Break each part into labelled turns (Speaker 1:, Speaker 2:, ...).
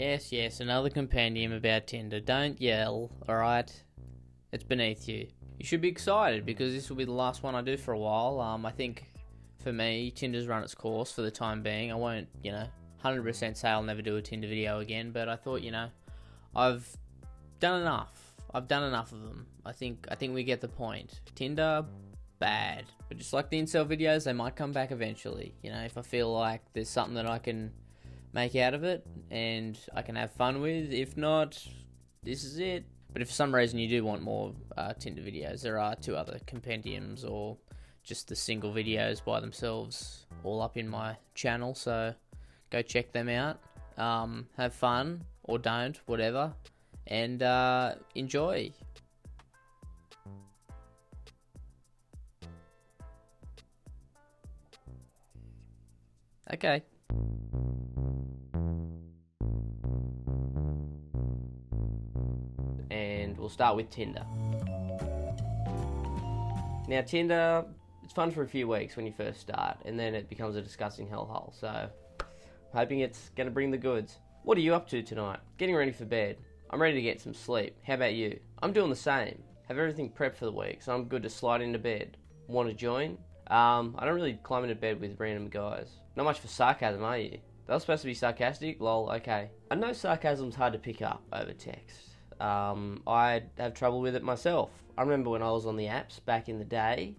Speaker 1: Yes, another compendium about Tinder. Don't yell, alright? It's beneath you. You should be excited because this will be the last one I do for a while. I think for me, Tinder's run its course for the time being. I won't, 100% say I'll never do a Tinder video again, but I thought, I've done enough. I've done enough of them. I think we get the point. Tinder, bad. But just like the incel videos, they might come back eventually. If I feel like there's something that I can make out of it and I can have fun with. If not, this is it. But if for some reason you do want more Tinder videos, there are 2 other compendiums or just the single videos by themselves all up in my channel, so go check them out. Have fun, or don't, whatever, and enjoy. Okay. And we'll start with Tinder. Now, Tinder, it's fun for a few weeks when you first start, and then it becomes a disgusting hellhole, so I'm hoping it's going to bring the goods. What are you up to tonight? Getting ready for bed. I'm ready to get some sleep. How about you? I'm doing the same. Have everything prepped for the week, so I'm good to slide into bed. Want to join? I don't really climb into bed with random guys. Not much for sarcasm, are you? That was supposed to be sarcastic? Lol, okay. I know sarcasm's hard to pick up over text. I have trouble with it myself. I remember when I was on the apps back in the day,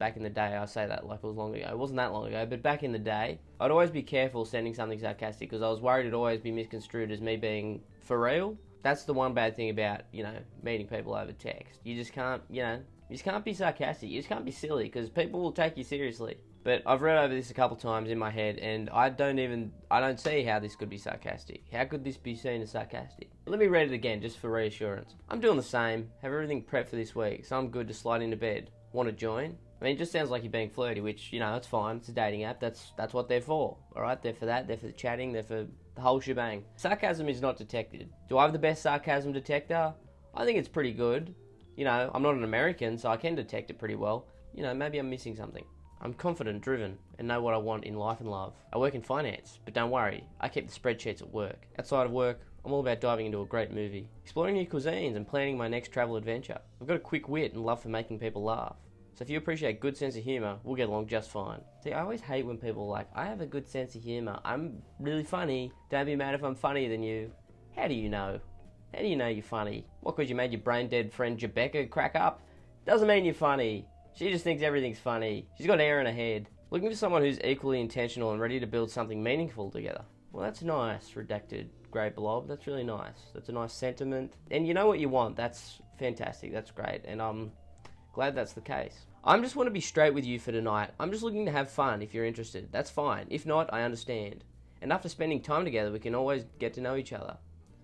Speaker 1: I say that like it was long ago. It wasn't that long ago, but back in the day, I'd always be careful sending something sarcastic because I was worried it'd always be misconstrued as me being for real. That's the one bad thing about, meeting people over text. You just can't, you just can't be sarcastic. You just can't be silly because people will take you seriously. But I've read over this a couple times in my head and I don't see how this could be sarcastic. How could this be seen as sarcastic? Let me read it again just for reassurance. I'm doing the same. Have everything prepped for this week, so I'm good to slide into bed. Want to join? I mean, it just sounds like you're being flirty, which, it's fine. It's a dating app. That's what they're for. Alright, they're for that. They're for the chatting. They're for the whole shebang. Sarcasm is not detected. Do I have the best sarcasm detector? I think it's pretty good. I'm not an American, so I can detect it pretty well. Maybe I'm missing something. I'm confident, driven, and know what I want in life and love. I work in finance, but don't worry, I keep the spreadsheets at work. Outside of work, I'm all about diving into a great movie, exploring new cuisines and planning my next travel adventure. I've got a quick wit and love for making people laugh. So if you appreciate good sense of humour, we'll get along just fine. See, I always hate when people are like, I have a good sense of humour, I'm really funny, don't be mad if I'm funnier than you. How do you know? How do you know you're funny? What, because you made your brain dead friend Jebecca crack up? Doesn't mean you're funny. She just thinks everything's funny. She's got air in her head. Looking for someone who's equally intentional and ready to build something meaningful together. Well, that's nice, redacted grey blob. That's really nice. That's a nice sentiment. And you know what you want. That's fantastic. That's great. And I'm glad that's the case. I just want to be straight with you for tonight. I'm just looking to have fun if you're interested. That's fine. If not, I understand. And after spending time together, we can always get to know each other.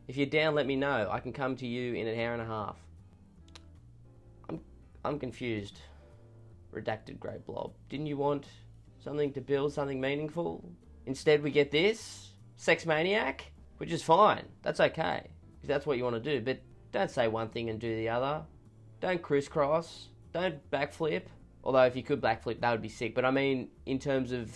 Speaker 1: If you're down, let me know. I can come to you in an hour and a half. I'm confused. Redacted grey blob. Didn't you want something to build something meaningful? Instead we get this? Sex maniac? Which is fine. That's okay. If that's what you want to do. But don't say one thing and do the other. Don't crisscross. Don't backflip. Although if you could backflip, that would be sick. But I mean, in terms of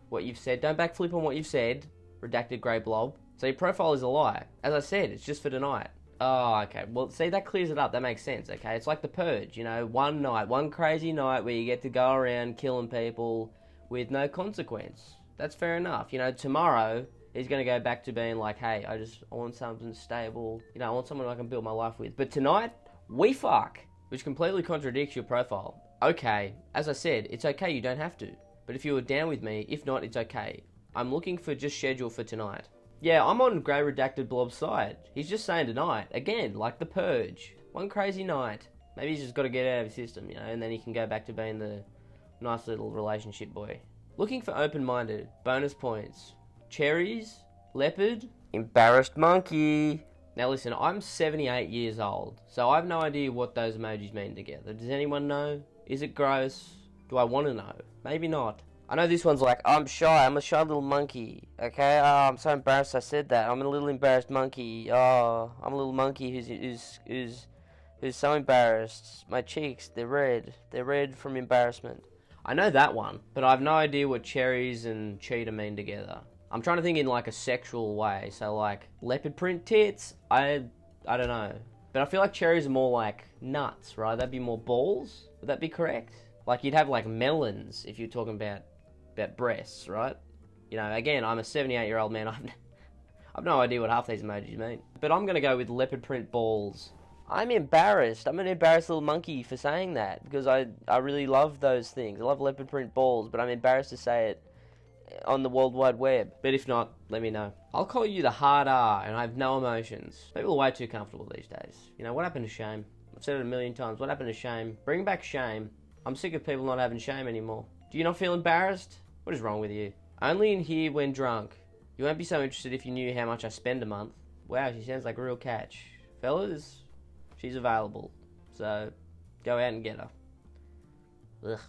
Speaker 1: what you've said, don't backflip on what you've said. Redacted grey blob. So your profile is a lie. As I said, it's just for tonight. Oh, okay. Well, see, that clears it up. That makes sense, okay? It's like The Purge, one night, one crazy night where you get to go around killing people with no consequence. That's fair enough. Tomorrow, he's going to go back to being like, hey, I want something stable. I want someone I can build my life with. But tonight, we fuck, which completely contradicts your profile. Okay, as I said, it's okay, you don't have to. But if you were down with me, if not, it's okay. I'm looking for just schedule for tonight. Yeah, I'm on Grey Redacted Blob's side. He's just saying tonight. Again, like The Purge. One crazy night. Maybe he's just got to get out of his system, and then he can go back to being the nice little relationship boy. Looking for open-minded. Bonus points. Cherries. Leopard. Embarrassed monkey. Now listen, I'm 78 years old, so I have no idea what those emojis mean together. Does anyone know? Is it gross? Do I want to know? Maybe not. I know this one's like, I'm shy, I'm a shy little monkey, okay? Oh, I'm so embarrassed I said that. I'm a little embarrassed monkey. Oh, I'm a little monkey who's so embarrassed. My cheeks, they're red from embarrassment. I know that one, but I have no idea what cherries and cheetah mean together. I'm trying to think in like a sexual way. So like leopard print tits, I don't know. But I feel like cherries are more like nuts, right? That'd be more balls. Would that be correct? Like you'd have like melons if you're talking about breasts, right? You know, again, I'm a 78-year-old man. I've no idea what half these emojis mean. But I'm going to go with leopard print balls. I'm embarrassed. I'm an embarrassed little monkey for saying that because I really love those things. I love leopard print balls, but I'm embarrassed to say it on the World Wide Web. But if not, let me know. I'll call you the hard R, and I have no emotions. People are way too comfortable these days. You know, what happened to shame? I've said it a million times. What happened to shame? Bring back shame. I'm sick of people not having shame anymore. Do you not feel embarrassed? What is wrong with you? Only in here when drunk. You won't be so interested if you knew how much I spend a month. Wow, she sounds like a real catch. Fellas, she's available. So, go out and get her. Ugh.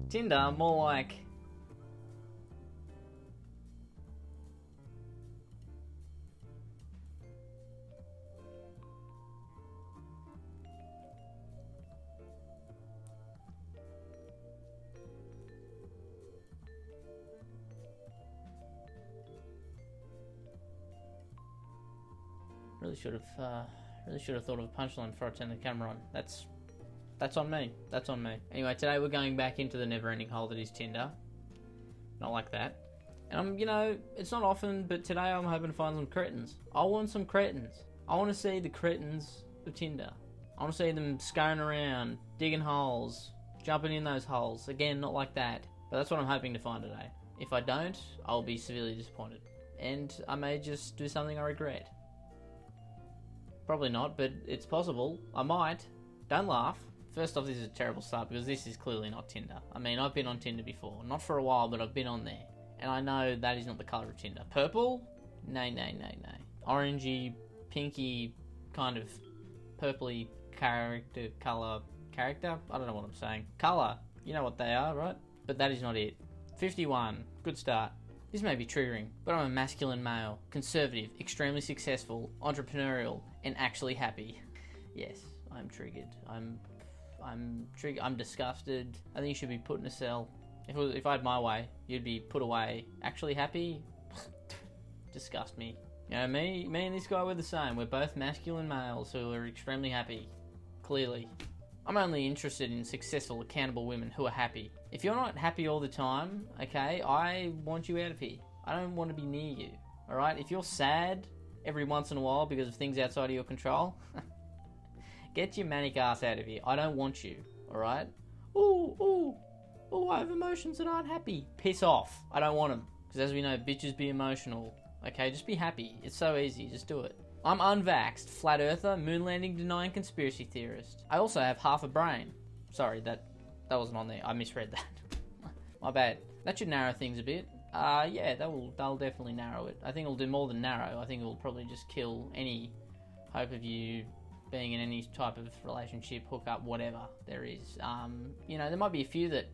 Speaker 1: Tinder, more like... Really should have thought of a punchline before I turned the camera on. That's on me. That's on me. Anyway, today we're going back into the never-ending hole that is Tinder. Not like that. And you know, it's not often, but today I'm hoping to find some cretins. I want some cretins. I want to see the cretins of Tinder. I want to see them scurrying around, digging holes, jumping in those holes. Again, not like that. But that's what I'm hoping to find today. If I don't, I'll be severely disappointed. And I may just do something I regret. Probably not, but it's possible. I might. Don't laugh. First off, this is a terrible start because this is clearly not Tinder. I mean, I've been on Tinder before. Not for a while, but I've been on there. And I know that is not the colour of Tinder. Purple? Nay, nay, nay, nay. Orangey, pinky, kind of purpley colour. Character? I don't know what I'm saying. Colour. You know what they are, right? But that is not it. 51. Good start. This may be triggering, but I'm a masculine male, conservative, extremely successful, entrepreneurial, and actually happy. Yes, I'm triggered. I'm triggered. I'm disgusted. I think you should be put in a cell. If I had my way, you'd be put away. Actually happy? Disgust me. You know, me and this guy, we're the same. We're both masculine males who are extremely happy. Clearly. I'm only interested in successful, accountable women who are happy. If you're not happy all the time, okay, I want you out of here. I don't want to be near you, alright? If you're sad every once in a while because of things outside of your control, get your manic ass out of here. I don't want you, alright? Ooh, I have emotions that aren't happy. Piss off. I don't want them. Because as we know, bitches be emotional. Okay, just be happy. It's so easy. Just do it. I'm unvaxxed, flat earther, moon landing denying conspiracy theorist. I also have half a brain. Sorry, that wasn't on there. I misread that. My bad. That should narrow things a bit. Yeah, that'll definitely narrow it. I think it'll do more than narrow. I think it'll probably just kill any hope of you being in any type of relationship, hookup, whatever there is. You know, there might be a few that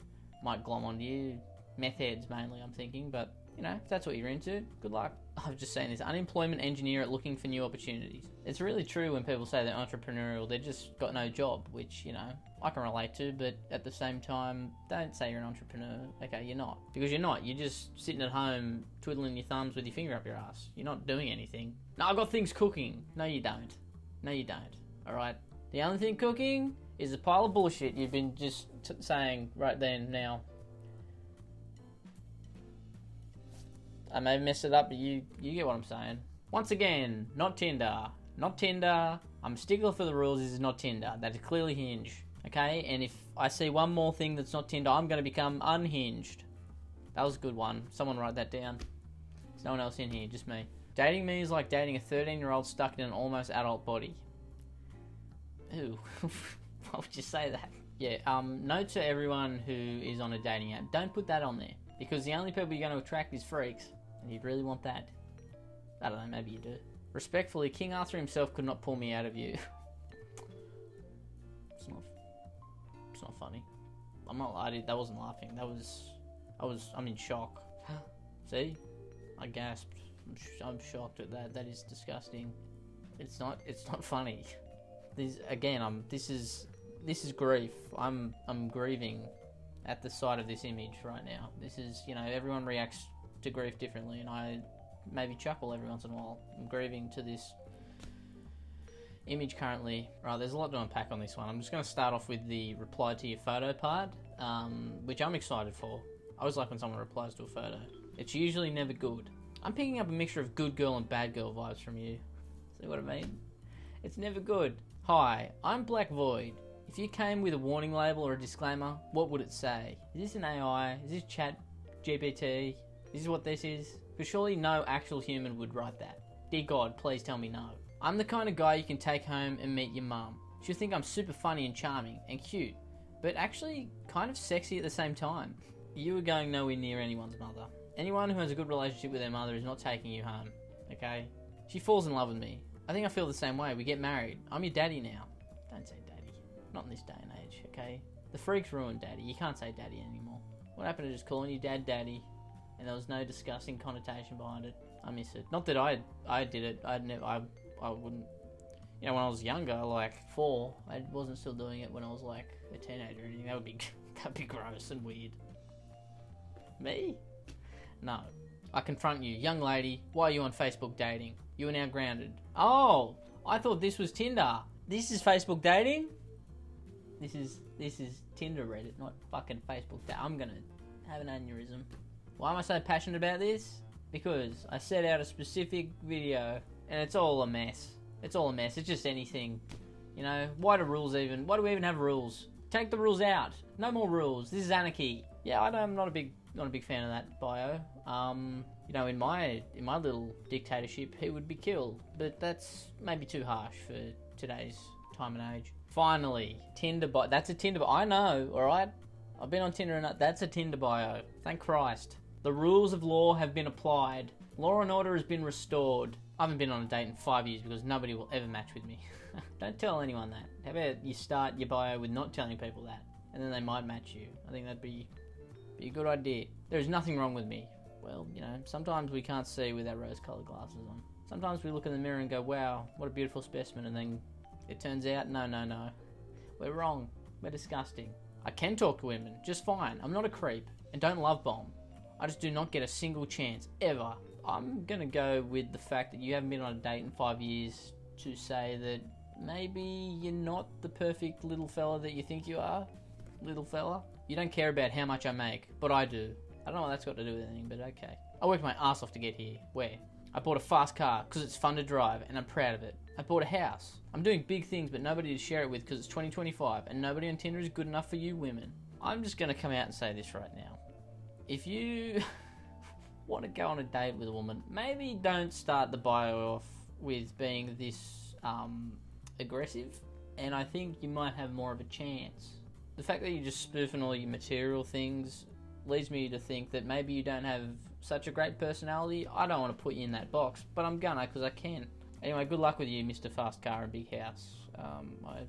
Speaker 1: might glom onto you. Meth heads mainly, I'm thinking, but you know, if that's what you're into, good luck. I've just seen this unemployment engineer looking for new opportunities. It's really true when people say they're entrepreneurial, they've just got no job, which, you know, I can relate to, but at the same time, don't say you're an entrepreneur. Okay, you're not. Because you're not. You're just sitting at home twiddling your thumbs with your finger up your ass. You're not doing anything. No, I've got things cooking. No, you don't. No, you don't. Alright? The only thing cooking is a pile of bullshit you've been just saying right then, now. I may have messed it up, but you get what I'm saying. Once again, not Tinder. Not Tinder. I'm a stickler for the rules. This is not Tinder. That is clearly Hinge. Okay? And if I see one more thing that's not Tinder, I'm going to become unhinged. That was a good one. Someone write that down. There's no one else in here, just me. Dating me is like dating a 13-year-old stuck in an almost adult body. Ooh. Why would you say that? Yeah, note to everyone who is on a dating app, don't put that on there. Because the only people you're going to attract is freaks. And you'd really want that. I don't know, maybe you do. Respectfully, King Arthur himself could not pull me out of you. It's not funny. That wasn't laughing. I'm in shock. See? I gasped. I'm shocked at that. That is disgusting. It's not funny. This is grief. I'm grieving.
Speaker 2: at the sight of this image right now. This is, you know, everyone reacts to grief differently, and I maybe chuckle every once in a while. I'm grieving to this image currently. Right, there's a lot to unpack on this one. I'm just going to start off with the reply to your photo part, which I'm excited for. I always like when someone replies to a photo. It's usually never good. I'm picking up a mixture of good girl and bad girl vibes from you. See what I mean? It's never good. Hi, I'm Black Void. If you came with a warning label or a disclaimer, what would it say? Is this an AI? Is this chat GPT? Is this what this is? Because surely no actual human would write that. Dear God, please tell me no. I'm the kind of guy you can take home and meet your mum. She'll think I'm super funny and charming and cute, but actually kind of sexy at the same time. You are going nowhere near anyone's mother. Anyone who has a good relationship with their mother is not taking you home, okay? She falls in love with me. I think I feel the same way. We get married. I'm your daddy now. Don't say daddy. Not in this day and age, okay? The freaks ruined daddy. You can't say daddy anymore. What happened to just calling your dad daddy and there was no disgusting connotation behind it? I miss it. Not that I did it. I wouldn't. You know, when I was younger, like 4, I wasn't still doing it when I was like a teenager or anything. That'd be gross and weird. Me? No. I confront you. Young lady, why are you on Facebook dating? You are now grounded. Oh, I thought this was Tinder. This is Facebook dating? This is Tinder Reddit, not fucking Facebook dating. I'm gonna have an aneurysm. Why am I so passionate about this? Because I set out a specific video and it's all a mess. It's all a mess. It's just anything. You know, why do we even have rules? Take the rules out. No more rules. This is anarchy. Yeah, I'm not a big fan of that bio. You know, in my little dictatorship, he would be killed. But that's maybe too harsh for today's time and age. Finally, Tinder bio. That's a Tinder bio. I know, alright? I've been on Tinder and that's a Tinder bio. Thank Christ. The rules of law have been applied. Law and order has been restored. I haven't been on a date in 5 years because nobody will ever match with me. Don't tell anyone that. How about you start your bio with not telling people that, and then they might match you. I think that'd be a good idea. There's nothing wrong with me. Well, you know, sometimes we can't see with our rose-coloured glasses on. Sometimes we look in the mirror and go, wow, what a beautiful specimen, and then it turns out, no. We're wrong. We're disgusting. I can talk to women, just fine. I'm not a creep, and don't love bomb. I just do not get a single chance, ever. I'm gonna go with the fact that you haven't been on a date in 5 years to say that maybe you're not the perfect little fella that you think you are, little fella. You don't care about how much I make, but I do. I don't know what that's got to do with anything, but okay. I worked my ass off to get here. Where? I bought a fast car because it's fun to drive and I'm proud of it. I bought a house. I'm doing big things but nobody to share it with because it's 2025 and nobody on Tinder is good enough for you women. I'm just going to come out and say this right now. If you want to go on a date with a woman, maybe don't start the bio off with being this aggressive, and I think you might have more of a chance. The fact that you're just spoofing all your material things leads me to think that maybe you don't have such a great personality. I don't want to put you in that box, but I'm gonna because I can. Anyway, good luck with you, Mr. Fast Car and Big House. I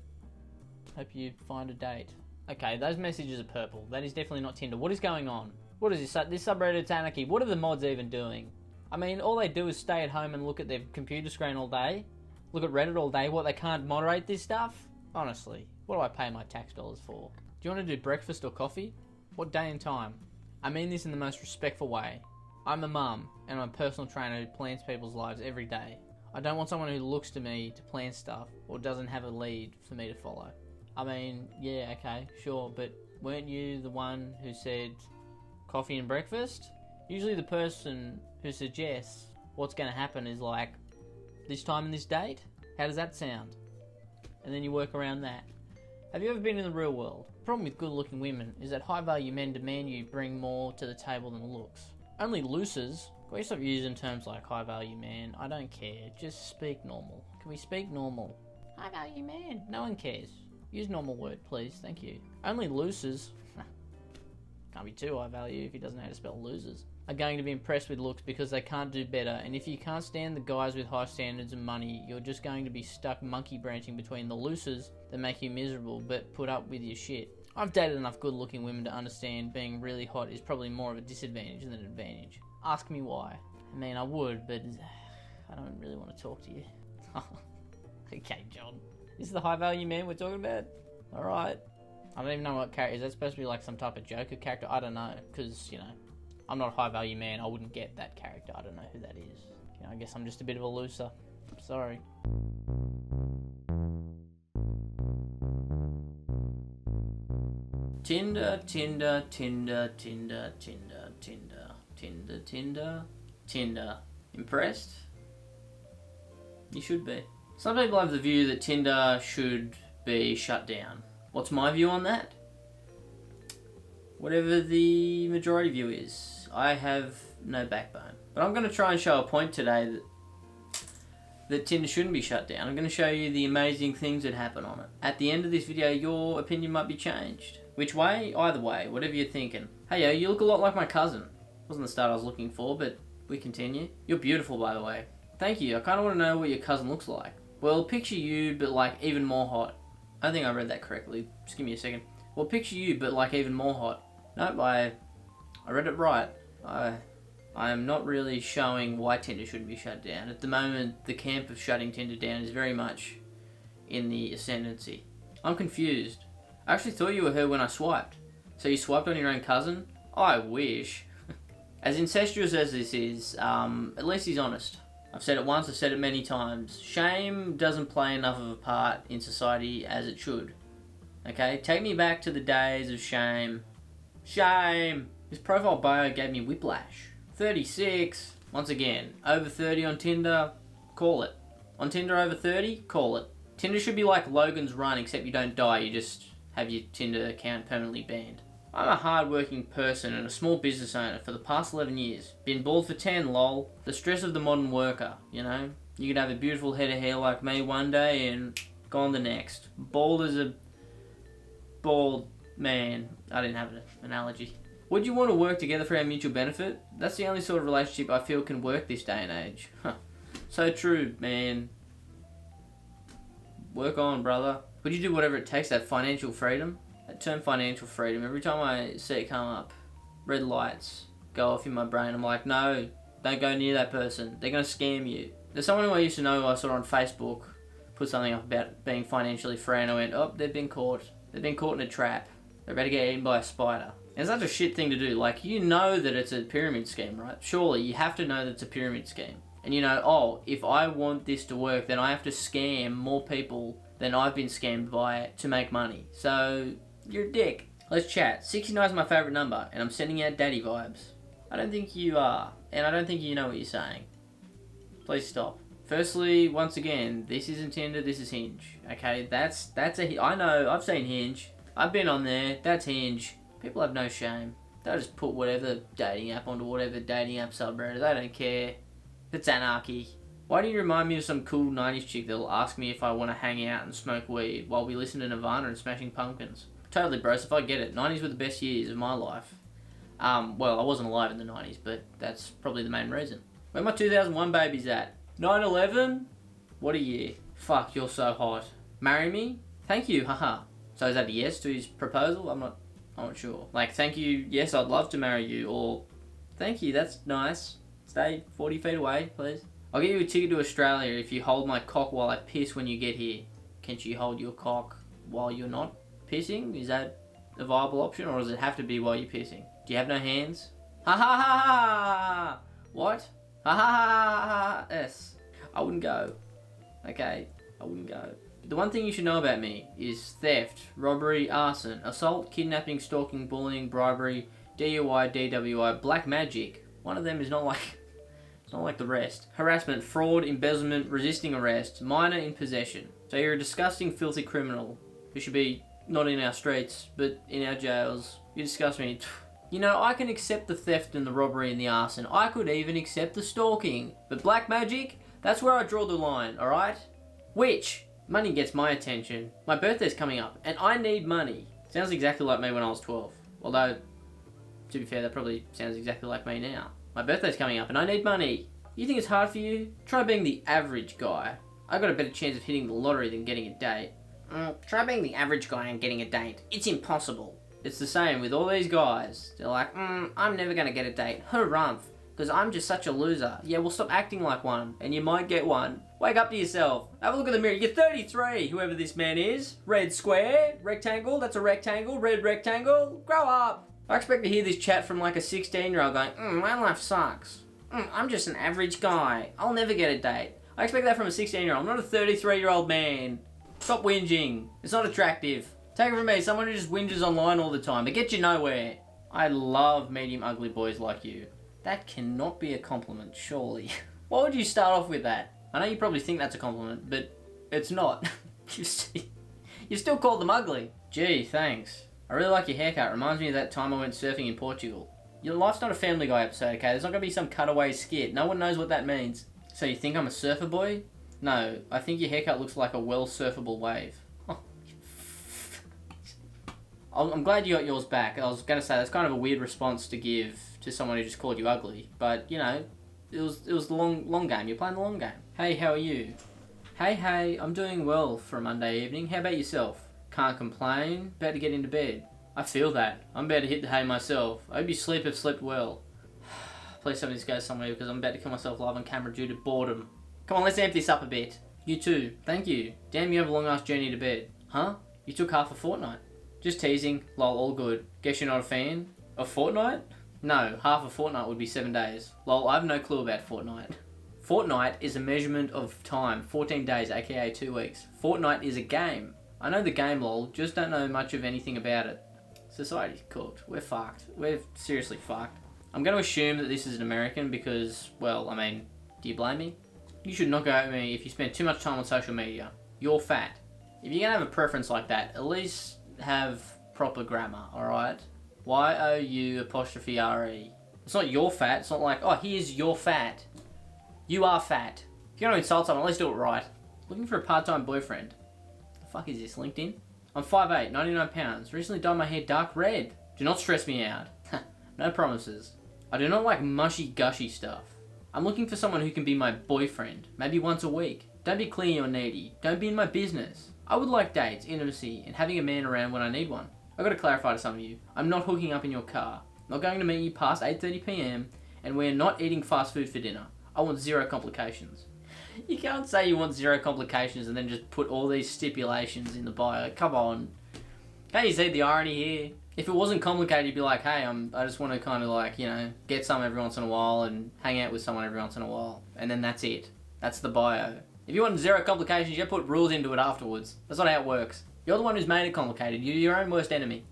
Speaker 2: hope you find a date. Okay, those messages are purple. That is definitely not Tinder. What is going on? What is this? This subreddit's anarchy. What are the mods even doing? I mean, all they do is stay at home and look at their computer screen all day. Look at Reddit all day. What, they can't moderate this stuff? Honestly, what do I pay my tax dollars for? Do you want to do breakfast or coffee? What day and time? I mean this in the most respectful way. I'm a mum, and I'm a personal trainer who plans people's lives every day. I don't want someone who looks to me to plan stuff, or doesn't have a lead for me to follow. I mean, yeah, okay, sure, but weren't you the one who said coffee and breakfast? Usually the person who suggests what's going to happen is like, this time and this date? How does that sound? And then you work around that. Have you ever been in the real world? The problem with good-looking women is that high-value men demand you bring more to the table than looks. Only losers. Can we stop using terms like high-value man? I don't care. Just speak normal. Can we speak normal? High-value man. No one cares. Use normal word, please. Thank you. Only losers. Can't be too high value if he doesn't know how to spell losers. Are going to be impressed with looks because they can't do better, and if you can't stand the guys with high standards and money, you're just going to be stuck monkey branching between the losers that make you miserable but put up with your shit. I've dated enough good looking women to understand being really hot is probably more of a disadvantage than an advantage. Ask me why. I mean, I would, but I don't really want to talk to you. Okay, John. This is the high value man we're talking about? Alright. I don't even know what character is that supposed to be, like some type of Joker character. I don't know, because you know I'm not a high value man. I wouldn't get that character. I don't know who that is. You know, I guess I'm just a bit of a loser. Sorry. Tinder, Tinder, Tinder, Tinder, Tinder, Tinder, Tinder, Tinder, Tinder. Impressed? You should be. Some people have the view that Tinder should be shut down. What's my view on that? Whatever the majority view is. I have no backbone. But I'm going to try and show a point today that Tinder shouldn't be shut down. I'm going to show you the amazing things that happen on it. At the end of this video, your opinion might be changed. Which way? Either way, whatever you're thinking. Hey yo, you look a lot like my cousin. Wasn't the start I was looking for, but we continue. You're beautiful, by the way. Thank you. I kind of want to know what your cousin looks like. Well, picture you, but like even more hot. I think I read that correctly. Just give me a second. Well, picture you, but like even more hot. Nope, I read it right. I am not really showing why Tinder shouldn't be shut down. At the moment, the camp of shutting Tinder down is very much in the ascendancy. I'm confused. I actually thought you were her when I swiped. So you swiped on your own cousin? I wish. As incestuous as this is, at least he's honest. I've said it once, I've said it many times. Shame doesn't play enough of a part in society as it should. Okay? Take me back to the days of shame. Shame! His profile bio gave me whiplash. 36. Once again, over 30 on Tinder, call it. On Tinder over 30, call it. Tinder should be like Logan's Run, except you don't die, you just have your Tinder account permanently banned. I'm a hard-working person and a small business owner for the past 11 years. Been bald for 10, lol. The stress of the modern worker, you know? You could have a beautiful head of hair like me one day and gone the next. Bald as a bald man. I didn't have an analogy. Would you want to work together for our mutual benefit? That's the only sort of relationship I feel can work this day and age. Huh. So true, man. Work on, brother. Would you do whatever it takes to have financial freedom? That term financial freedom, every time I see it come up, red lights go off in my brain. I'm like, no, don't go near that person. They're going to scam you. There's someone who I used to know who I saw on Facebook put something up about being financially free, and I went, oh, they've been caught. They've been caught in a trap. They're about to get eaten by a spider. And it's such a shit thing to do. Like, you know that it's a pyramid scheme, right? Surely, you have to know that it's a pyramid scheme. And you know, oh, if I want this to work, then I have to scam more people than I've been scammed by to make money. So, you're a dick. Let's chat. 69 is my favourite number, and I'm sending out daddy vibes. I don't think you are, and I don't think you know what you're saying. Please stop. Firstly, once again, this isn't Tinder, this is Hinge. Okay, that's I know, I've seen Hinge. I've been on there, that's Hinge. People have no shame. They'll just put whatever dating app onto whatever dating app subreddit. They don't care. It's anarchy. Why do you remind me of some cool 90s chick that'll ask me if I want to hang out and smoke weed while we listen to Nirvana and Smashing Pumpkins? Totally, bro, so if I get it. 90s were the best years of my life. Well, I wasn't alive in the 90s, but that's probably the main reason. Where my 2001 babies at? 9/11? What a year. Fuck, you're so hot. Marry me? Thank you, haha. So is that a yes to his proposal? I'm not sure. Like, thank you, yes, I'd love to marry you, or thank you, that's nice. Stay 40 feet away, please. I'll get you a ticket to Australia if you hold my cock while I piss when you get here. Can't you hold your cock while you're not pissing? Is that a viable option, or does it have to be while you're pissing? Do you have no hands? Ha ha ha ha! What? Ha ha ha ha! Yes. I wouldn't go. Okay, I wouldn't go. The one thing you should know about me is theft, robbery, arson, assault, kidnapping, stalking, bullying, bribery, DUI, DWI, black magic. One of them is not like... It's not like the rest. Harassment, fraud, embezzlement, resisting arrest, minor in possession. So you're a disgusting, filthy criminal who should be not in our streets, but in our jails. You disgust me. You know, I can accept the theft and the robbery and the arson. I could even accept the stalking. But black magic? That's where I draw the line, alright? Which? Money gets my attention. My birthday's coming up, and I need money. Sounds exactly like me when I was 12. Although, to be fair, that probably sounds exactly like me now. My birthday's coming up, and I need money. You think it's hard for you? Try being the average guy. I got a better chance of hitting the lottery than getting a date. Try being the average guy and getting a date. It's impossible. It's the same with all these guys. They're like, I'm never gonna get a date. Harumph.
Speaker 1: Because I'm just such a loser. Yeah, well, stop acting like one, and you might get one. Wake up to yourself. Have a look in the mirror. You're 33, whoever this man is. Red square, rectangle, that's a rectangle, red rectangle. Grow up. I expect to hear this chat from like a 16-year-old going, my life sucks. I'm just an average guy. I'll never get a date. I expect that from a 16-year-old, not a 33-year-old man. Stop whinging. It's not attractive. Take it from me, someone who just whinges online all the time. They get you nowhere. I love medium ugly boys like you. That cannot be a compliment, surely. Why would you start off with that? I know you probably think that's a compliment, but it's not. You still called them ugly. Gee, thanks. I really like your haircut. Reminds me of that time I went surfing in Portugal. Your life's not a Family Guy episode, okay? There's not gonna be some cutaway skit. No one knows what that means. So you think I'm a surfer boy? No, I think your haircut looks like a well-surfable wave. Oh. I'm glad you got yours back. I was gonna say, that's kind of a weird response to give to someone who just called you ugly. But, you know, it was the long game. You're playing the long game. Hey, how are you? Hey, I'm doing well for a Monday evening. How about yourself? Can't complain. About to get into bed. I feel that. I'm about to hit the hay myself. I hope you have slept well. Please tell me this goes somewhere because I'm about to kill myself live on camera due to boredom. Come on, let's amp this up a bit. You too. Thank you. Damn, you have a long ass journey to bed. Huh? You took half a fortnight. Just teasing. Lol, all good. Guess you're not a fan? Of Fortnite? No, half a fortnight would be 7 days. Lol, I have no clue about fortnight. Fortnight is a measurement of time. 14 days, aka 2 weeks. Fortnite is a game. I know the game, lol, just don't know much of anything about it. Society's cooked. We're fucked. We're seriously fucked. I'm going to assume that this is an American because, well, I mean, do you blame me? You should not go at me if you spend too much time on social media. You're fat. If you're going to have a preference like that, at least have proper grammar, alright? Y-O-U-R-E. It's not your fat. It's not like, oh, here's your fat. You are fat. If you're going to insult someone, at least do it right. Looking for a part-time boyfriend. The fuck is this, LinkedIn? I'm 5'8", 99 pounds. Recently dyed my hair dark red. Do not stress me out. No promises. I do not like mushy gushy stuff. I'm looking for someone who can be my boyfriend. Maybe once a week. Don't be clingy or needy. Don't be in my business. I would like dates, intimacy, and having a man around when I need one. I've got to clarify to some of you. I'm not hooking up in your car. I'm not going to meet you past 8:30 PM, and we're not eating fast food for dinner. I want 0 complications. You can't say you want 0 complications and then just put all these stipulations in the bio. Come on. Can't you see the irony here? If it wasn't complicated, you'd be like, hey, I just want to kind of like, you know, get some every once in a while and hang out with someone every once in a while. And then that's it. That's the bio. If you want 0 complications, you put rules into it afterwards. That's not how it works. You're the one who's made it complicated. You're your own worst enemy.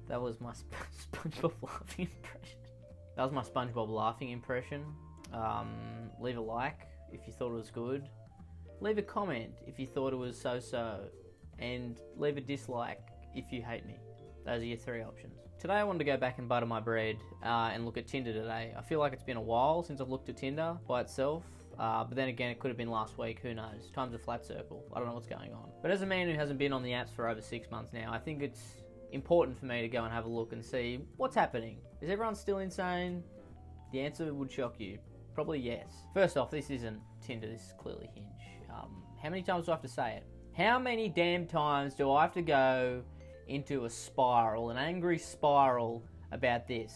Speaker 2: That was my SpongeBob laughing impression. That was my SpongeBob laughing impression. Leave a like if you thought it was good. Leave a comment if you thought it was so-so. And leave a dislike if you hate me. Those are your 3 options. Today I wanted to go back and butter my bread and look at Tinder today. I feel like it's been a while since I've looked at Tinder by itself. But then again, it could have been last week. Who knows? Time's a flat circle. I don't know what's going on. But as a man who hasn't been on the apps for over 6 months now, I think it's important for me to go and have a look and see what's happening. Is everyone still insane? The answer would shock you. Probably yes. First off, this isn't Tinder, this is clearly Hinge. How many times do I have to say it? How many damn times do I have to go into a spiral, an angry spiral about this?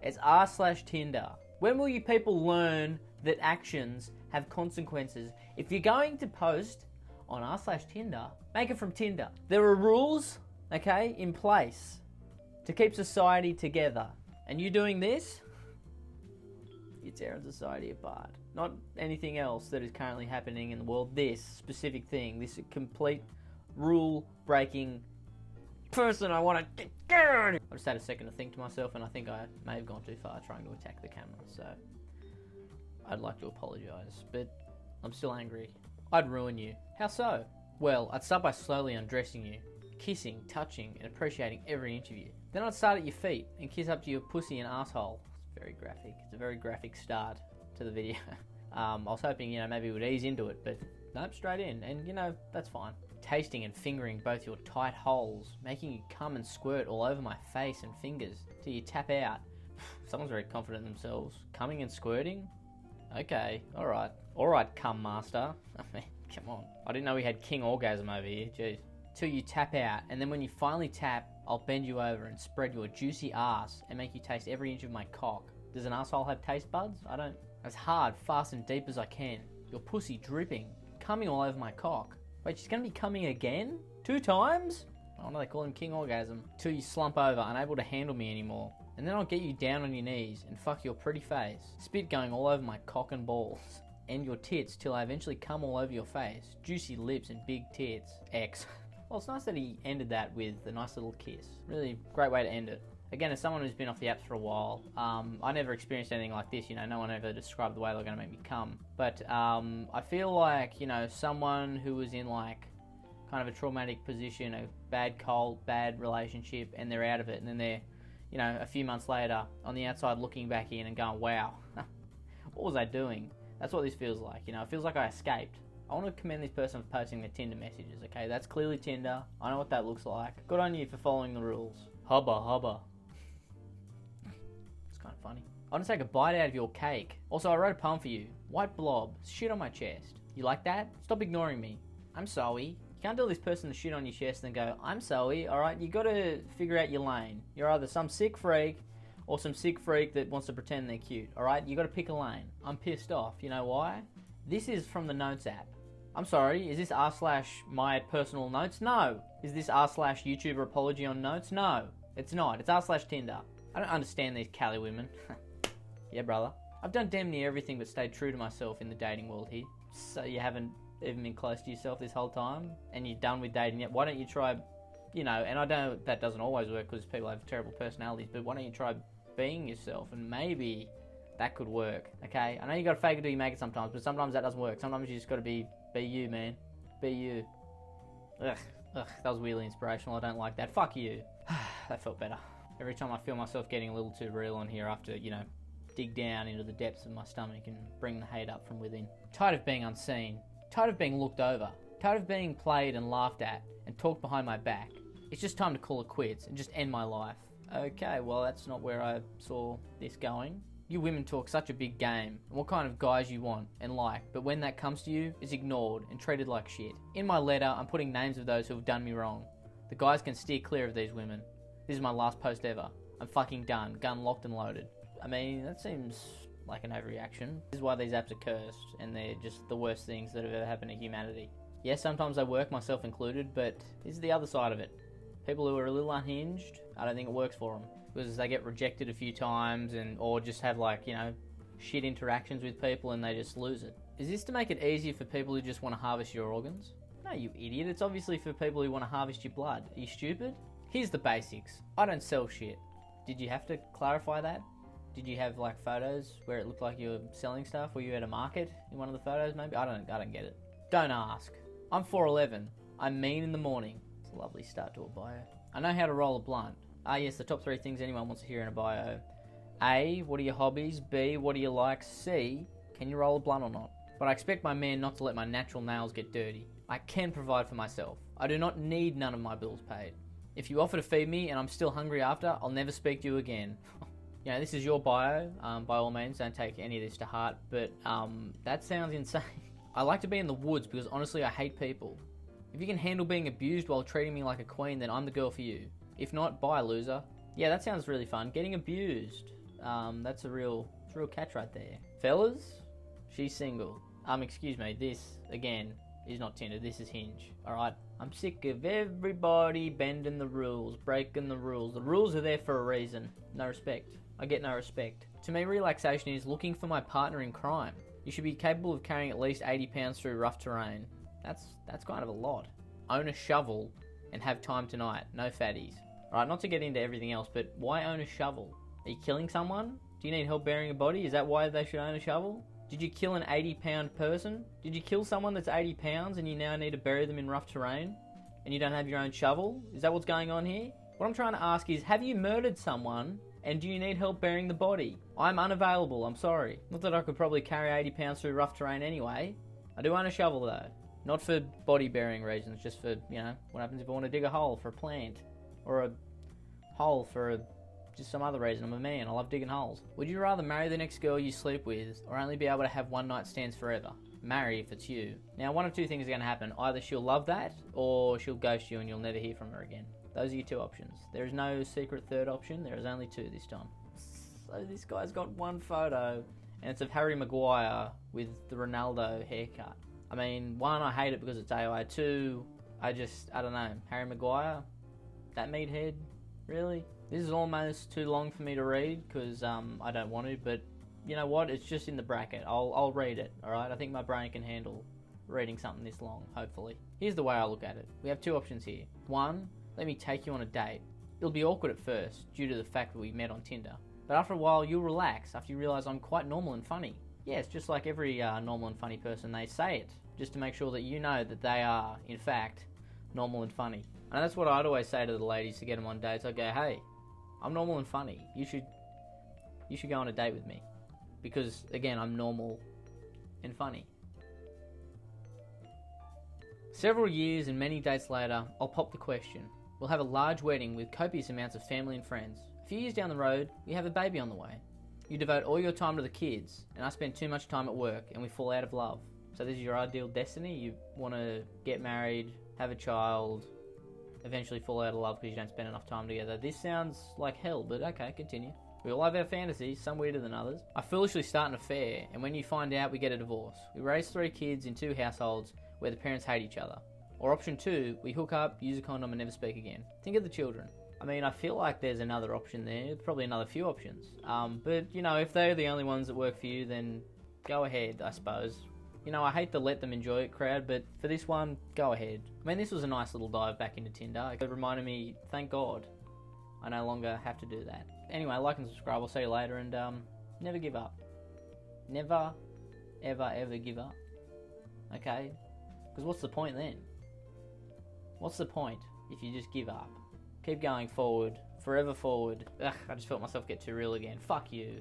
Speaker 2: It's r/Tinder. When will you people learn that actions have consequences? If you're going to post on r/Tinder, make it from Tinder. There are rules, okay, in place to keep society together. And you doing this, you're tearing society apart. Not anything else that is currently happening in the world. This specific thing, this complete rule-breaking person I want to get on. I just had a second to think to myself, and I think I may have gone too far trying to attack the camera, so I'd like to apologise, but I'm still angry. I'd ruin you. How so? Well, I'd start by slowly undressing you, kissing, touching, and appreciating every inch of you. Then I'd start at your feet and kiss up to your pussy and asshole. It's very graphic. It's a very graphic start to the video. I was hoping, maybe it would ease into it, but nope, straight in, and that's fine. Tasting and fingering both your tight holes, making you come and squirt all over my face and fingers till you tap out. Someone's very confident in themselves. Coming and squirting? Okay, alright. Alright, cum master. I mean, Come on. I didn't know we had king orgasm over here. Jeez. Till you tap out, and then when you finally tap, I'll bend you over and spread your juicy ass and make you taste every inch of my cock. Does an asshole have taste buds? I don't. As hard, fast, and deep as I can. Your pussy dripping, coming all over my cock. Wait, she's gonna be coming again? 2 times? I wonder they call him king orgasm. Till you slump over, unable to handle me anymore. And then I'll get you down on your knees and fuck your pretty face. Spit going all over my cock and balls. And your tits till I eventually come all over your face. Juicy lips and big tits. X. Well, it's nice that he ended that with a nice little kiss. Really great way to end it. Again, as someone who's been off the apps for a while, I never experienced anything like this. You know, no one ever described the way they're going to make me come. But I feel like, you know, someone who was in like kind of a traumatic position, a bad cult, bad relationship, and they're out of it, and then they're, you know, a few months later on the outside looking back in and going, wow, what was I doing? That's what this feels like. You know, it feels like I escaped. I want to commend this person for posting their Tinder messages, okay? That's clearly Tinder. I know what that looks like. Good on you for following the rules. Hubba, hubba. It's kind of funny. I want to take a bite out of your cake. Also, I wrote a poem for you. White blob, shit on my chest. You like that? Stop ignoring me. I'm sorry. You can't tell this person to shit on your chest and go, I'm sorry, alright? You got to figure out your lane. You're either some sick freak or some sick freak that wants to pretend they're cute, alright? You got to pick a lane. I'm pissed off. You know why? This is from the Notes app. I'm sorry, is this r/my personal notes? No. Is this r/YouTuber apology on notes? No. It's not. It's r/Tinder. I don't understand these Cali women. Yeah, brother. I've done damn near everything but stayed true to myself in the dating world here. So you haven't even been close to yourself this whole time? And you're done with dating yet? Why don't you try, you know, and I know that doesn't always work because people have terrible personalities, but why don't you try being yourself and maybe that could work, okay? I know you got to fake it till you make it sometimes, but sometimes that doesn't work. Sometimes you just got to be you, man. Be you. Ugh, that was weirdly inspirational. I don't like that. Fuck you. That felt better. Every time I feel myself getting a little too real on here, I have to, you know, dig down into the depths of my stomach and bring the hate up from within. Tired of being unseen. Tired of being looked over. Tired of being played and laughed at and talked behind my back. It's just time to call it quits and just end my life. Okay, well, that's not where I saw this going. You women talk such a big game, and what kind of guys you want and like, but when that comes to you, it's ignored and treated like shit. In my letter, I'm putting names of those who have done me wrong. The guys can steer clear of these women. This is my last post ever. I'm fucking done. Gun locked and loaded. I mean, that seems like an overreaction. This is why these apps are cursed, and they're just the worst things that have ever happened to humanity. Yes, sometimes they work, myself included, but this is the other side of it. People who are a little unhinged, I don't think it works for them. Because they get rejected a few times or just have like, you know, shit interactions with people and they just lose it. Is this to make it easier for people who just want to harvest your organs? No, you idiot. It's obviously for people who want to harvest your blood. Are you stupid? Here's the basics. I don't sell shit. Did you have to clarify that? Did you have like photos where it looked like you were selling stuff? Were you at a market in one of the photos maybe? I don't get it. Don't ask. I'm 4'11". I'm mean in the morning. It's a lovely start to a bio. I know how to roll a blunt. Ah yes, the top 3 things anyone wants to hear in a bio. A, what are your hobbies? B, what do you like? C, can you roll a blunt or not? But I expect my man not to let my natural nails get dirty. I can provide for myself. I do not need none of my bills paid. If you offer to feed me and I'm still hungry after, I'll never speak to you again. You know, this is your bio. By all means, don't take any of this to heart, but that sounds insane. I like to be in the woods because honestly I hate people. If you can handle being abused while treating me like a queen, then I'm the girl for you. If not, bye, loser. Yeah, that sounds really fun. Getting abused. That's a real catch right there. Fellas, she's single. Excuse me, this, again, is not Tinder. This is Hinge, alright? I'm sick of everybody bending the rules, breaking the rules. The rules are there for a reason. No respect. I get no respect. To me, relaxation is looking for my partner in crime. You should be capable of carrying at least 80 pounds through rough terrain. That's kind of a lot. Own a shovel and have time tonight. No fatties. Alright, not to get into everything else, but why own a shovel? Are you killing someone? Do you need help bearing a body? Is that why they should own a shovel? Did you kill an 80-pound person? Did you kill someone that's 80 pounds and you now need to bury them in rough terrain? And you don't have your own shovel? Is that what's going on here? What I'm trying to ask is, have you murdered someone and do you need help bearing the body? I'm unavailable, I'm sorry. Not that I could probably carry 80 pounds through rough terrain anyway. I do own a shovel though. Not for body bearing reasons, just for, you know, what happens if I want to dig a hole for a plant? Or a hole for just some other reason. I'm a man, I love digging holes. Would you rather marry the next girl you sleep with, or only be able to have one night stands forever? marry if it's you. Now, one of two things are going to happen. Either she'll love that, or she'll ghost you and you'll never hear from her again. Those are your two options. There is no secret third option. There is only two this time. So this guy's got one photo, and it's of Harry Maguire with the Ronaldo haircut. I mean, one, I hate it because it's AI. Two, I don't know. Harry Maguire? That meathead? Really? This is almost too long for me to read because I don't want to, but you know what? It's just in the bracket. I'll read it, alright? I think my brain can handle reading something this long, hopefully. Here's the way I look at it. We have two options here. One, let me take you on a date. It'll be awkward at first due to the fact that we met on Tinder. But after a while, you'll relax after you realise I'm quite normal and funny. Yeah, it's just like every normal and funny person. They say it just to make sure that you know that they are, in fact, normal and funny. And that's what I'd always say to the ladies to get them on dates. I'd go, hey, I'm normal and funny. You should go on a date with me. Because, again, I'm normal and funny. Several years and many dates later, I'll pop the question. We'll have a large wedding with copious amounts of family and friends. A few years down the road, we have a baby on the way. You devote all your time to the kids, and I spend too much time at work, and we fall out of love. So this is your ideal destiny? You want to get married, have a child, eventually fall out of love because you don't spend enough time together. This sounds like hell, but okay, continue. We all have our fantasies, some weirder than others. I foolishly start an affair, and when you find out, we get a divorce. We raise 3 kids in 2 households where the parents hate each other. Or option 2, we hook up, use a condom, and never speak again. Think of the children. I mean, I feel like there's another option there, probably another few options. But, you know, if they're the only ones that work for you, then go ahead, I suppose. You know, I hate the let them enjoy it crowd, but for this one, go ahead. I mean, this was a nice little dive back into Tinder. It reminded me, thank God, I no longer have to do that. Anyway, like and subscribe. I'll see you later, and never give up. Never, ever, ever give up. Okay? Because what's the point then? What's the point if you just give up? Keep going forward, forever forward. Ugh, I just felt myself get too real again. Fuck you.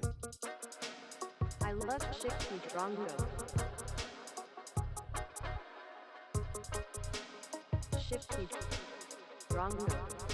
Speaker 3: I love Shifty Drongo. Shifty Drongo.